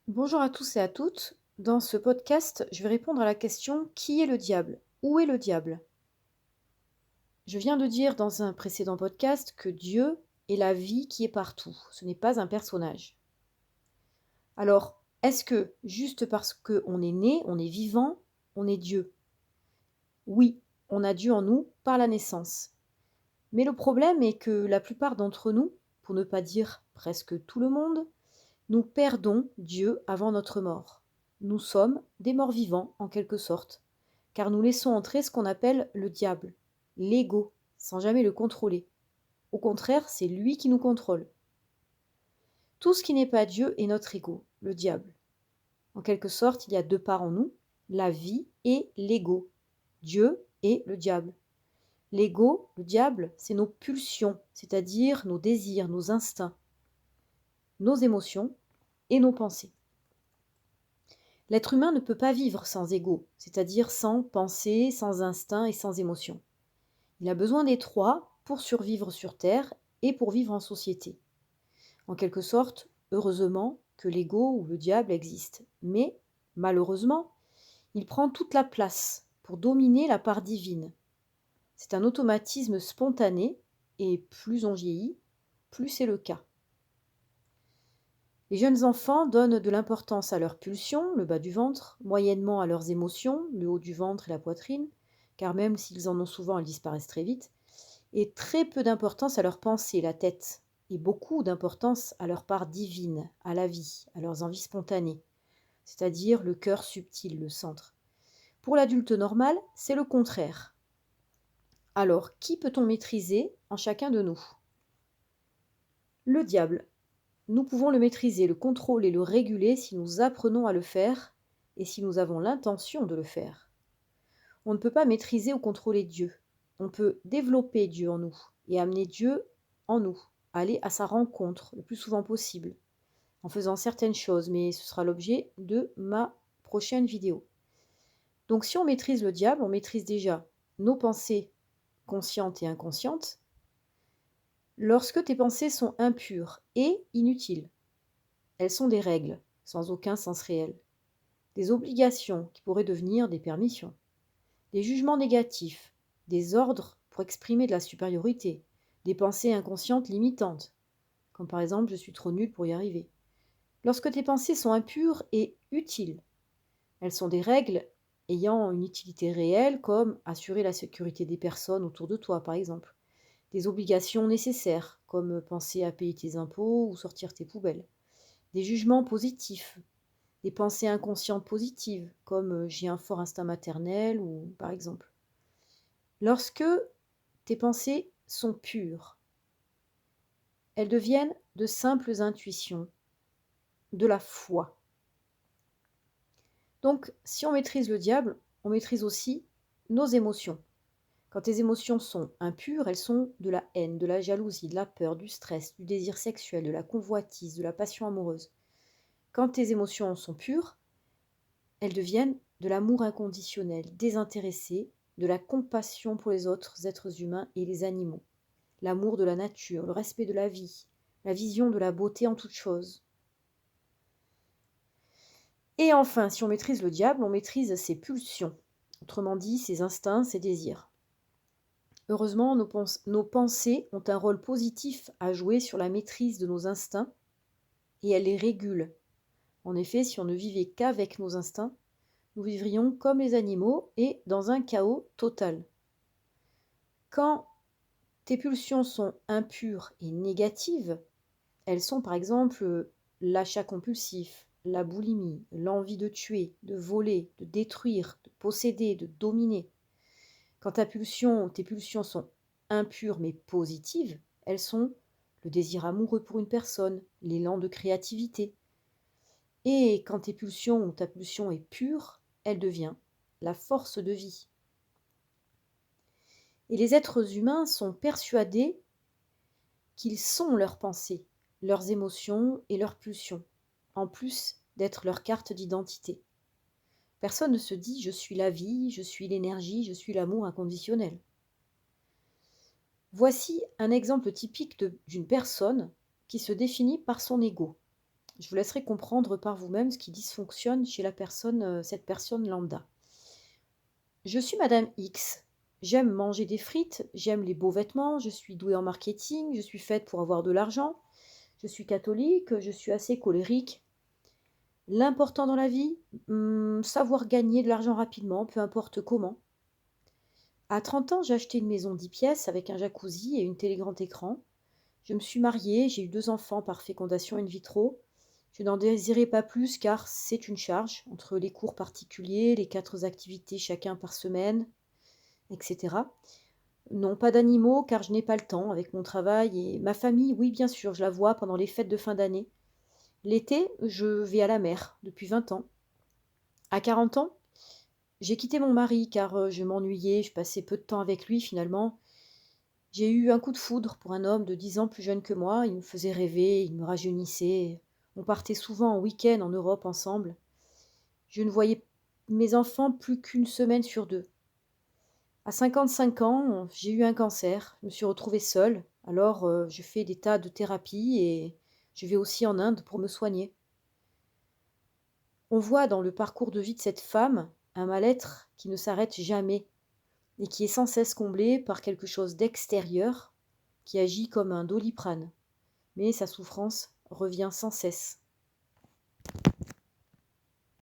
Bonjour à tous et à toutes. Dans ce podcast, je vais répondre à la question: qui est le diable? Où est le diable? Je viens de dire dans un précédent podcast que Dieu est la vie qui est partout. Ce n'est pas un personnage. Alors, est-ce que juste parce qu'on est né, on est vivant, on est Dieu? Oui, on a Dieu en nous par la naissance. Mais le problème est que la plupart d'entre nous, pour ne pas dire presque tout le monde, nous perdons Dieu avant notre mort. Nous sommes des morts vivants, en quelque sorte, car nous laissons entrer ce qu'on appelle le diable, l'ego, sans jamais le contrôler. Au contraire, c'est lui qui nous contrôle. Tout ce qui n'est pas Dieu est notre ego, le diable. En quelque sorte, il y a deux parts en nous, la vie et l'ego. Dieu et le diable. L'ego, le diable, c'est nos pulsions, c'est-à-dire nos désirs, nos instincts, nos émotions et nos pensées. L'être humain ne peut pas vivre sans ego, c'est-à-dire sans pensée, sans instinct et sans émotion. Il a besoin des trois pour survivre sur Terre et pour vivre en société. En quelque sorte, heureusement que l'ego ou le diable existe, mais malheureusement, il prend toute la place pour dominer la part divine. C'est un automatisme spontané et plus on vieillit, plus c'est le cas. Les jeunes enfants donnent de l'importance à leurs pulsions, le bas du ventre, moyennement à leurs émotions, le haut du ventre et la poitrine, car même s'ils en ont souvent, elles disparaissent très vite, et très peu d'importance à leurs pensées, la tête, et beaucoup d'importance à leur part divine, à la vie, à leurs envies spontanées, c'est-à-dire le cœur subtil, le centre. Pour l'adulte normal, c'est le contraire. Alors, qui peut-on maîtriser en chacun de nous? Le diable. Nous pouvons le maîtriser, le contrôler, le réguler si nous apprenons à le faire et si nous avons l'intention de le faire. On ne peut pas maîtriser ou contrôler Dieu. On peut développer Dieu en nous et amener Dieu en nous, aller à sa rencontre le plus souvent possible, en faisant certaines choses, mais ce sera l'objet de ma prochaine vidéo. Donc si on maîtrise le diable, on maîtrise déjà nos pensées conscientes et inconscientes. Lorsque tes pensées sont impures et inutiles, elles sont des règles, sans aucun sens réel, des obligations qui pourraient devenir des permissions, des jugements négatifs, des ordres pour exprimer de la supériorité, des pensées inconscientes limitantes, comme par exemple je suis trop nulle pour y arriver. Lorsque tes pensées sont impures et utiles, elles sont des règles ayant une utilité réelle, comme assurer la sécurité des personnes autour de toi par exemple, des obligations nécessaires, comme penser à payer tes impôts ou sortir tes poubelles, des jugements positifs, des pensées inconscientes positives, comme j'ai un fort instinct maternel ou par exemple. Lorsque tes pensées sont pures, elles deviennent de simples intuitions, de la foi. Donc, si on maîtrise le diable, on maîtrise aussi nos émotions. Quand tes émotions sont impures, elles sont de la haine, de la jalousie, de la peur, du stress, du désir sexuel, de la convoitise, de la passion amoureuse. Quand tes émotions sont pures, elles deviennent de l'amour inconditionnel, désintéressé, de la compassion pour les autres êtres humains et les animaux, l'amour de la nature, le respect de la vie, la vision de la beauté en toute chose. Et enfin, si on maîtrise le diable, on maîtrise ses pulsions, autrement dit ses instincts, ses désirs. Heureusement, nos pensées ont un rôle positif à jouer sur la maîtrise de nos instincts et elles les régulent. En effet, si on ne vivait qu'avec nos instincts, nous vivrions comme les animaux et dans un chaos total. Quand tes pulsions sont impures et négatives, elles sont par exemple l'achat compulsif, la boulimie, l'envie de tuer, de voler, de détruire, de posséder, de dominer. Quand tes pulsions sont impures mais positives, elles sont le désir amoureux pour une personne, l'élan de créativité. Et quand ta pulsion est pure, elle devient la force de vie. Et les êtres humains sont persuadés qu'ils sont leurs pensées, leurs émotions et leurs pulsions, en plus d'être leur carte d'identité. Personne ne se dit « je suis la vie, je suis l'énergie, je suis l'amour inconditionnel ». Voici un exemple typique d'une personne qui se définit par son ego. Je vous laisserai comprendre par vous-même ce qui dysfonctionne chez cette personne lambda. Je suis Madame X. J'aime manger des frites, j'aime les beaux vêtements, je suis douée en marketing, je suis faite pour avoir de l'argent, je suis catholique, je suis assez colérique. L'important dans la vie, savoir gagner de l'argent rapidement, peu importe comment. À 30 ans, j'ai acheté une maison 10 pièces avec un jacuzzi et une télé grand écran. Je me suis mariée, j'ai eu 2 enfants par fécondation in vitro. Je n'en désirais pas plus car c'est une charge entre les cours particuliers, les 4 activités chacun par semaine, etc. Non, pas d'animaux car je n'ai pas le temps avec mon travail et ma famille, oui, bien sûr, je la vois pendant les fêtes de fin d'année. L'été, je vais à la mer depuis 20 ans. À 40 ans, j'ai quitté mon mari car je m'ennuyais, je passais peu de temps avec lui finalement. J'ai eu un coup de foudre pour un homme de 10 ans plus jeune que moi. Il me faisait rêver, il me rajeunissait. On partait souvent en week-end en Europe ensemble. Je ne voyais mes enfants plus qu'une semaine sur 2. À 55 ans, j'ai eu un cancer. Je me suis retrouvée seule. Alors, je fais des tas de thérapies et je vais aussi en Inde pour me soigner. On voit dans le parcours de vie de cette femme un mal-être qui ne s'arrête jamais et qui est sans cesse comblé par quelque chose d'extérieur qui agit comme un Doliprane. Mais sa souffrance revient sans cesse.